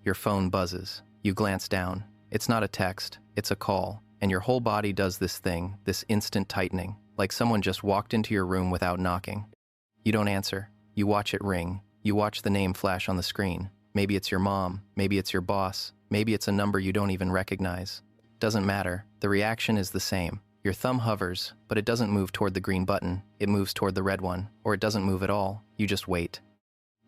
your phone buzzes. You glance down. It's not a text, it's a call, and your whole body does this thing, this instant tightening, like someone just walked into your room without knocking. You don't answer. You watch it ring. You watch the name flash on the screen. Maybe it's your mom, maybe it's your boss, maybe it's a number you don't even recognize. Doesn't matter, the reaction is the same. Your thumb hovers, but it doesn't move toward the green button, it moves toward the red one, or it doesn't move at all, you just wait.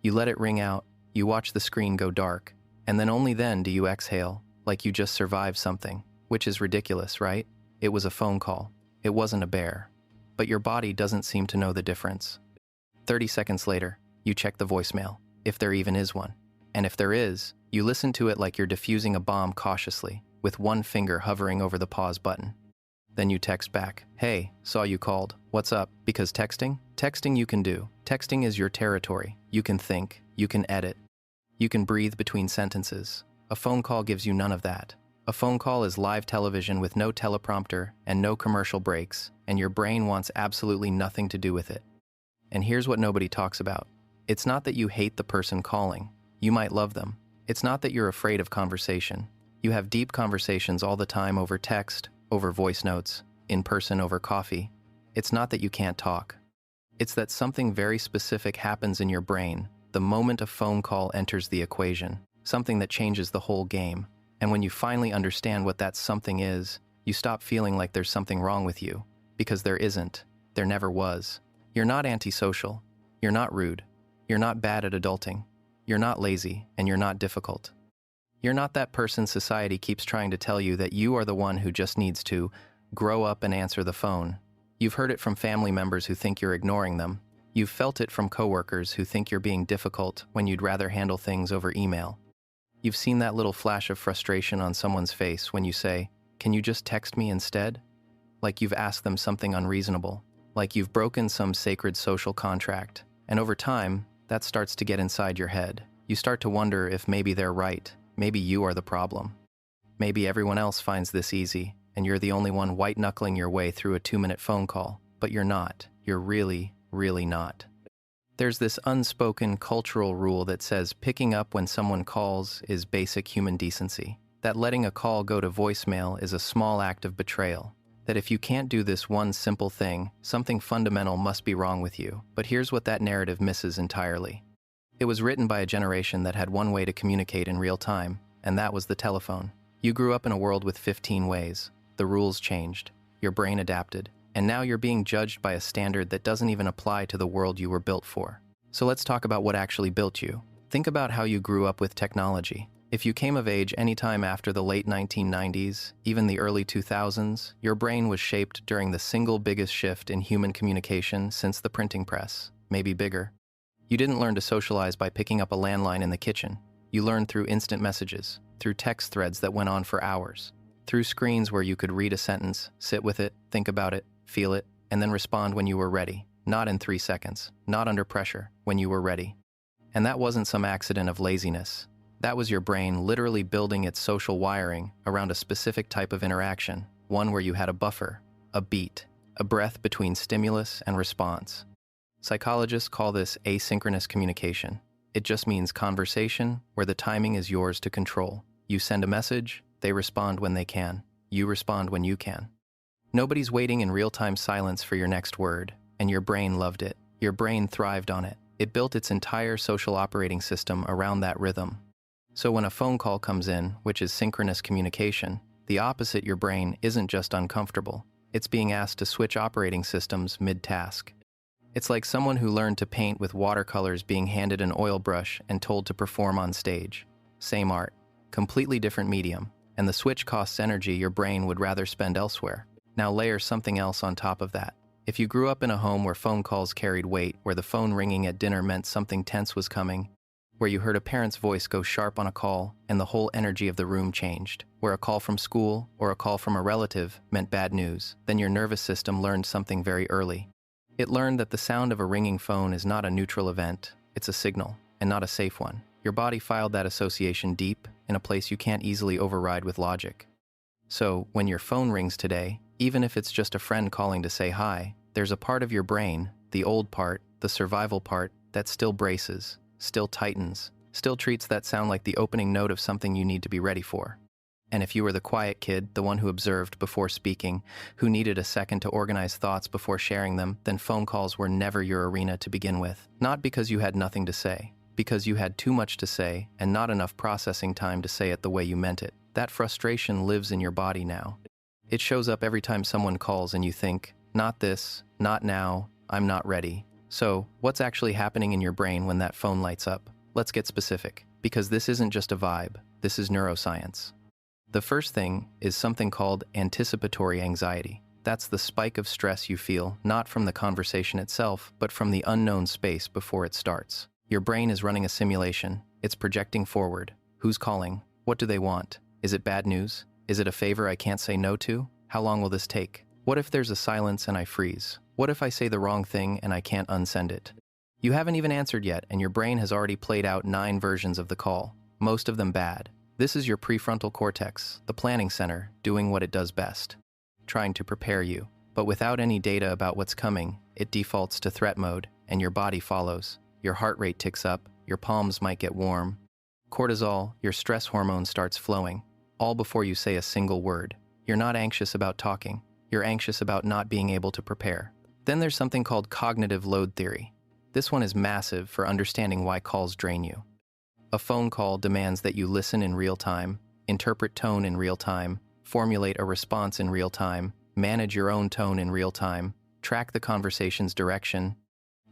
You let it ring out, you watch the screen go dark, and then only then do you exhale, like you just survived something, which is ridiculous, right? It was a phone call. It wasn't a bear. But your body doesn't seem to know the difference. 30 seconds later, you check the voicemail, if there even is one. And if there is, you listen to it like you're defusing a bomb cautiously, with one finger hovering over the pause button. Then you text back, "Hey, saw you called. What's up?" Because texting? Texting you can do. Texting is your territory. You can think. You can edit. You can breathe between sentences. A phone call gives you none of that. A phone call is live television with no teleprompter and no commercial breaks, and your brain wants absolutely nothing to do with it. And here's what nobody talks about. It's not that you hate the person calling. You might love them. It's not that you're afraid of conversation. You have deep conversations all the time over text, over voice notes, in person over coffee. It's not that you can't talk. It's that something very specific happens in your brain the moment a phone call enters the equation, something that changes the whole game. And when you finally understand what that something is, you stop feeling like there's something wrong with you, because there isn't. There never was. You're not antisocial. You're not rude. You're not bad at adulting. You're not lazy, and you're not difficult. You're not that person society keeps trying to tell you that you are the one who just needs to grow up and answer the phone. You've heard it from family members who think you're ignoring them. You've felt it from coworkers who think you're being difficult when you'd rather handle things over email. You've seen that little flash of frustration on someone's face when you say, "Can you just text me instead?" Like you've asked them something unreasonable, like you've broken some sacred social contract. And over time, that starts to get inside your head. You start to wonder if maybe they're right. Maybe you are the problem. Maybe everyone else finds this easy, and you're the only one white-knuckling your way through a 2-minute phone call. But you're not. You're really, really not. There's this unspoken cultural rule that says picking up when someone calls is basic human decency. That letting a call go to voicemail is a small act of betrayal. That if you can't do this one simple thing, something fundamental must be wrong with you. But here's what that narrative misses entirely. It was written by a generation that had one way to communicate in real time, and that was the telephone. You grew up in a world with 15 ways. The rules changed. Your brain adapted. And now you're being judged by a standard that doesn't even apply to the world you were built for. So let's talk about what actually built you. Think about how you grew up with technology. If you came of age anytime after the late 1990s, even the early 2000s, your brain was shaped during the single biggest shift in human communication since the printing press, maybe bigger. You didn't learn to socialize by picking up a landline in the kitchen. You learned through instant messages, through text threads that went on for hours, through screens where you could read a sentence, sit with it, think about it, feel it, and then respond when you were ready. Not in 3 seconds, not under pressure, when you were ready. And that wasn't some accident of laziness. That was your brain literally building its social wiring around a specific type of interaction, one where you had a buffer, a beat, a breath between stimulus and response. Psychologists call this asynchronous communication. It just means conversation where the timing is yours to control. You send a message, they respond when they can. You respond when you can. Nobody's waiting in real-time silence for your next word, and your brain loved it. Your brain thrived on it. It built its entire social operating system around that rhythm. So when a phone call comes in, which is synchronous communication, the opposite your brain isn't just uncomfortable. It's being asked to switch operating systems mid-task. It's like someone who learned to paint with watercolors being handed an oil brush and told to perform on stage. Same art, completely different medium, and the switch costs energy your brain would rather spend elsewhere. Now layer something else on top of that. If you grew up in a home where phone calls carried weight, where the phone ringing at dinner meant something tense was coming, where you heard a parent's voice go sharp on a call and the whole energy of the room changed, where a call from school or a call from a relative meant bad news, then your nervous system learned something very early. It learned that the sound of a ringing phone is not a neutral event, it's a signal, and not a safe one. Your body filed that association deep, in a place you can't easily override with logic. So, when your phone rings today, even if it's just a friend calling to say hi, there's a part of your brain, the old part, the survival part, that still braces, still tightens, still treats that sound like the opening note of something you need to be ready for. And if you were the quiet kid, the one who observed before speaking, who needed a second to organize thoughts before sharing them, then phone calls were never your arena to begin with. Not because you had nothing to say, because you had too much to say and not enough processing time to say it the way you meant it. That frustration lives in your body now. It shows up every time someone calls and you think, not this, not now, I'm not ready. So, what's actually happening in your brain when that phone lights up? Let's get specific, because this isn't just a vibe, this is neuroscience. The first thing is something called anticipatory anxiety. That's the spike of stress you feel, not from the conversation itself, but from the unknown space before it starts. Your brain is running a simulation. It's projecting forward. Who's calling? What do they want? Is it bad news? Is it a favor I can't say no to? How long will this take? What if there's a silence and I freeze? What if I say the wrong thing and I can't unsend it? You haven't even answered yet, and your brain has already played out 9 versions of the call, most of them bad. This is your prefrontal cortex, the planning center, doing what it does best, trying to prepare you. But without any data about what's coming, it defaults to threat mode, and your body follows. Your heart rate ticks up, your palms might get warm. Cortisol, your stress hormone, starts flowing, all before you say a single word. You're not anxious about talking, you're anxious about not being able to prepare. Then there's something called cognitive load theory. This one is massive for understanding why calls drain you. A phone call demands that you listen in real time, interpret tone in real time, formulate a response in real time, manage your own tone in real time, track the conversation's direction,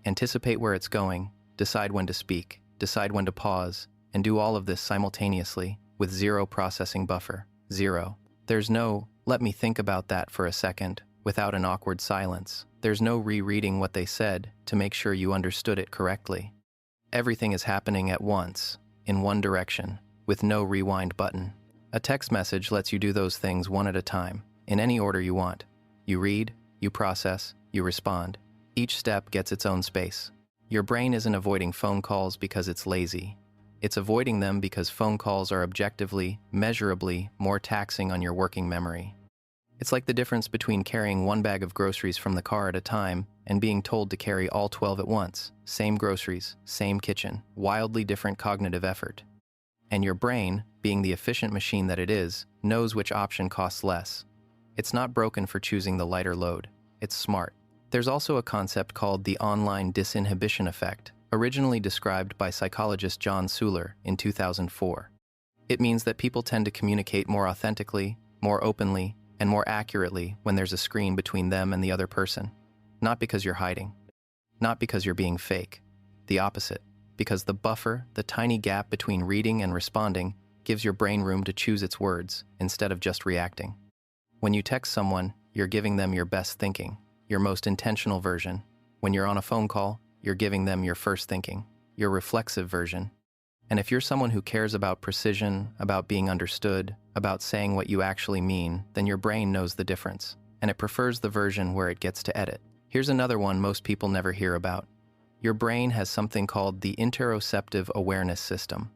anticipate where it's going, decide when to speak, decide when to pause, and do all of this simultaneously with zero processing buffer. Zero. There's no, let me think about that for a second, without an awkward silence. There's no rereading what they said to make sure you understood it correctly. Everything is happening at once, in one direction, with no rewind button. A text message lets you do those things one at a time, in any order you want. You read, you process, you respond. Each step gets its own space. Your brain isn't avoiding phone calls because it's lazy. It's avoiding them because phone calls are objectively, measurably more taxing on your working memory. It's like the difference between carrying 1 bag of groceries from the car at a time and being told to carry all 12 at once. Same groceries, same kitchen, wildly different cognitive effort. And your brain, being the efficient machine that it is, knows which option costs less. It's not broken for choosing the lighter load. It's smart. There's also a concept called the online disinhibition effect, originally described by psychologist John Suhler in 2004. It means that people tend to communicate more authentically, more openly, and more accurately when there's a screen between them and the other person. Not because you're hiding. Not because you're being fake. The opposite. Because the buffer, the tiny gap between reading and responding, gives your brain room to choose its words instead of just reacting. When you text someone, you're giving them your best thinking, your most intentional version. When you're on a phone call, you're giving them your first thinking, your reflexive version. And if you're someone who cares about precision, about being understood, about saying what you actually mean, then your brain knows the difference, and it prefers the version where it gets to edit. Here's another one most people never hear about. Your brain has something called the interoceptive awareness system.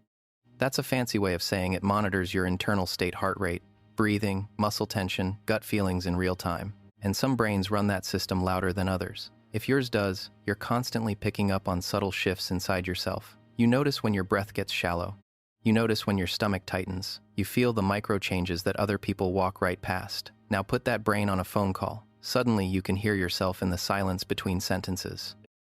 That's a fancy way of saying it monitors your internal state, heart rate, breathing, muscle tension, gut feelings in real time. And some brains run that system louder than others. If yours does, you're constantly picking up on subtle shifts inside yourself. You notice when your breath gets shallow. You notice when your stomach tightens. You feel the micro changes that other people walk right past. Now put that brain on a phone call. Suddenly you can hear yourself in the silence between sentences.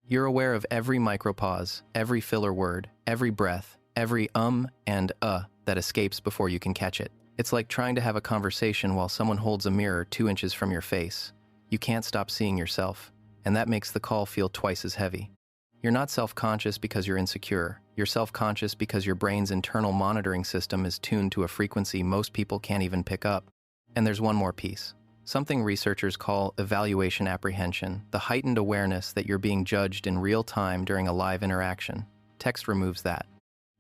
You're aware of every micropause, every filler word, every breath, every and that escapes before you can catch it. It's like trying to have a conversation while someone holds a mirror 2 inches from your face. You can't stop seeing yourself, and that makes the call feel twice as heavy. You're not self-conscious because you're insecure. You're self-conscious because your brain's internal monitoring system is tuned to a frequency most people can't even pick up. And there's one more piece. Something researchers call evaluation apprehension, the heightened awareness that you're being judged in real time during a live interaction. Text removes that.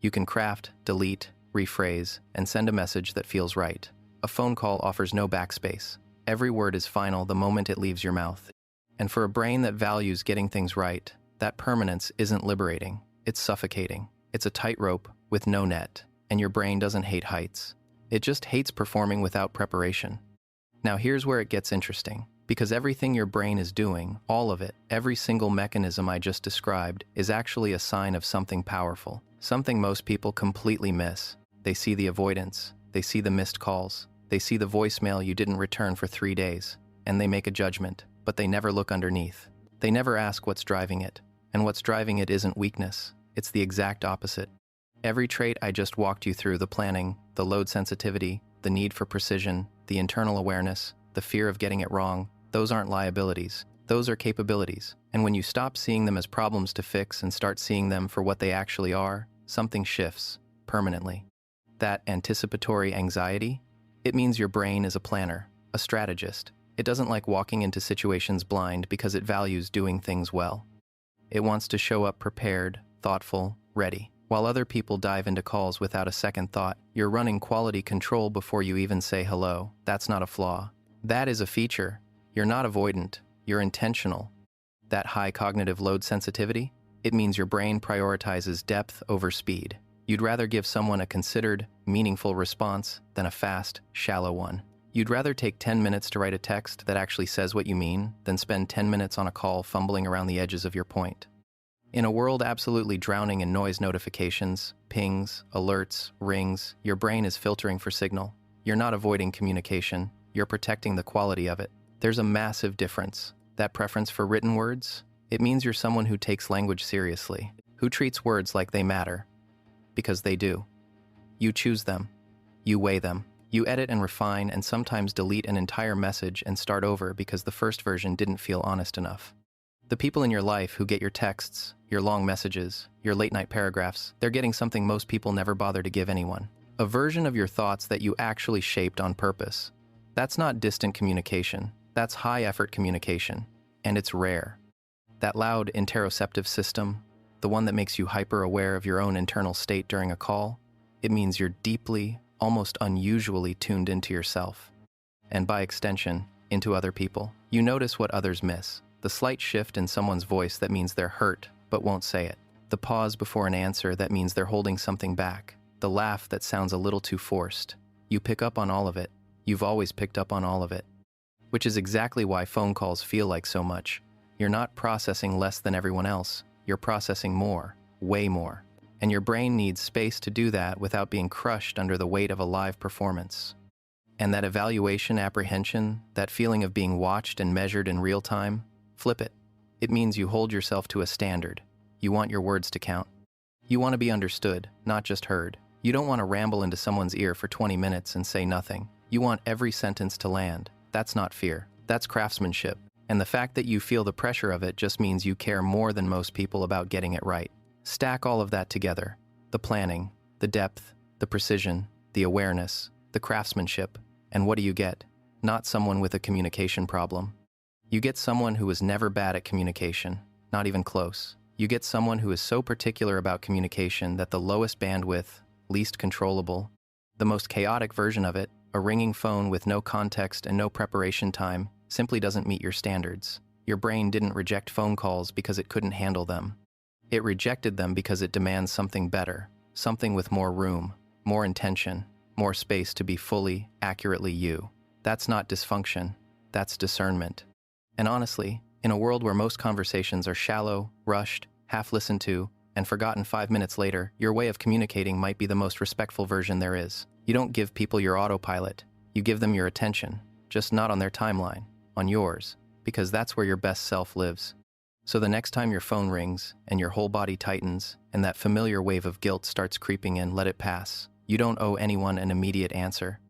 You can craft, delete, rephrase, and send a message that feels right. A phone call offers no backspace. Every word is final the moment it leaves your mouth. And for a brain that values getting things right, that permanence isn't liberating. It's suffocating. It's a tightrope with no net. And your brain doesn't hate heights. It just hates performing without preparation. Now here's where it gets interesting. Because everything your brain is doing, all of it, every single mechanism I just described, is actually a sign of something powerful. Something most people completely miss. They see the avoidance, they see the missed calls, they see the voicemail you didn't return for 3 days, and they make a judgment, but they never look underneath. They never ask what's driving it, and what's driving it isn't weakness, it's the exact opposite. Every trait I just walked you through, the planning, the load sensitivity, the need for precision, the internal awareness, the fear of getting it wrong, those aren't liabilities. Those are capabilities. And when you stop seeing them as problems to fix and start seeing them for what they actually are, something shifts, permanently. That anticipatory anxiety, it means your brain is a planner, a strategist. It doesn't like walking into situations blind because it values doing things well. It wants to show up prepared, thoughtful, ready. While other people dive into calls without a second thought, you're running quality control before you even say hello. That's not a flaw. That is a feature. You're not avoidant. You're intentional. That high cognitive load sensitivity, it means your brain prioritizes depth over speed. You'd rather give someone a considered, meaningful response than a fast, shallow one. You'd rather take 10 minutes to write a text that actually says what you mean than spend 10 minutes on a call fumbling around the edges of your point. In a world absolutely drowning in noise notifications, pings, alerts, rings, your brain is filtering for signal. You're not avoiding communication, you're protecting the quality of it. There's a massive difference. That preference for written words, it means you're someone who takes language seriously, who treats words like they matter. Because they do. You choose them. You weigh them. You edit and refine and sometimes delete an entire message and start over because the first version didn't feel honest enough. The people in your life who get your texts, your long messages, your late-night paragraphs, they're getting something most people never bother to give anyone. A version of your thoughts that you actually shaped on purpose. That's not distant communication. That's high-effort communication. And it's rare. That loud interoceptive system, the one that makes you hyper-aware of your own internal state during a call, it means you're deeply, almost unusually tuned into yourself. And by extension, into other people. You notice what others miss. The slight shift in someone's voice that means they're hurt, but won't say it. The pause before an answer that means they're holding something back. The laugh that sounds a little too forced. You pick up on all of it. You've always picked up on all of it. Which is exactly why phone calls feel like so much. You're not processing less than everyone else. You're processing more, way more. And your brain needs space to do that without being crushed under the weight of a live performance. And that evaluation apprehension, that feeling of being watched and measured in real time, flip it. It means you hold yourself to a standard. You want your words to count. You want to be understood, not just heard. You don't want to ramble into someone's ear for 20 minutes and say nothing. You want every sentence to land. That's not fear. That's craftsmanship. And the fact that you feel the pressure of it just means you care more than most people about getting it right. Stack all of that together. The planning, the depth, the precision, the awareness, the craftsmanship. And what do you get? Not someone with a communication problem. You get someone who is never bad at communication, not even close. You get someone who is so particular about communication that the lowest bandwidth, least controllable, the most chaotic version of it, a ringing phone with no context and no preparation time, simply doesn't meet your standards. Your brain didn't reject phone calls because it couldn't handle them. It rejected them because it demands something better, something with more room, more intention, more space to be fully, accurately you. That's not dysfunction, that's discernment. And honestly, in a world where most conversations are shallow, rushed, half-listened to, and forgotten 5 minutes later, your way of communicating might be the most respectful version there is. You don't give people your autopilot. You give them your attention, just not on their timeline, on yours, because that's where your best self lives. So the next time your phone rings and your whole body tightens and that familiar wave of guilt starts creeping in, let it pass. You don't owe anyone an immediate answer.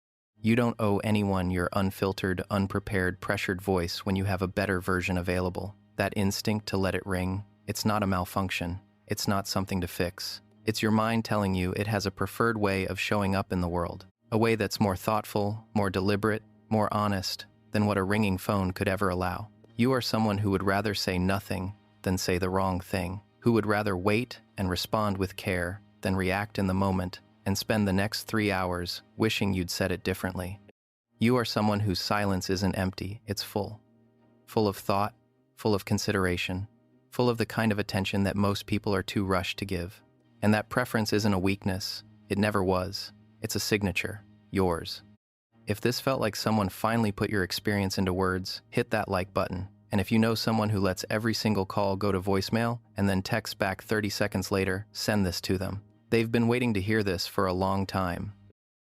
You don't owe anyone your unfiltered, unprepared, pressured voice when you have a better version available. That instinct to let it ring, it's not a malfunction. It's not something to fix. It's your mind telling you it has a preferred way of showing up in the world. A way that's more thoughtful, more deliberate, more honest than what a ringing phone could ever allow. You are someone who would rather say nothing than say the wrong thing. Who would rather wait and respond with care than react in the moment and spend the next 3 hours wishing you'd said it differently. You are someone whose silence isn't empty, it's full. Full of thought, full of consideration, full of the kind of attention that most people are too rushed to give. And that preference isn't a weakness, it never was. It's a signature, yours. If this felt like someone finally put your experience into words, hit that like button. And if you know someone who lets every single call go to voicemail and then texts back 30 seconds later, send this to them. They've been waiting to hear this for a long time.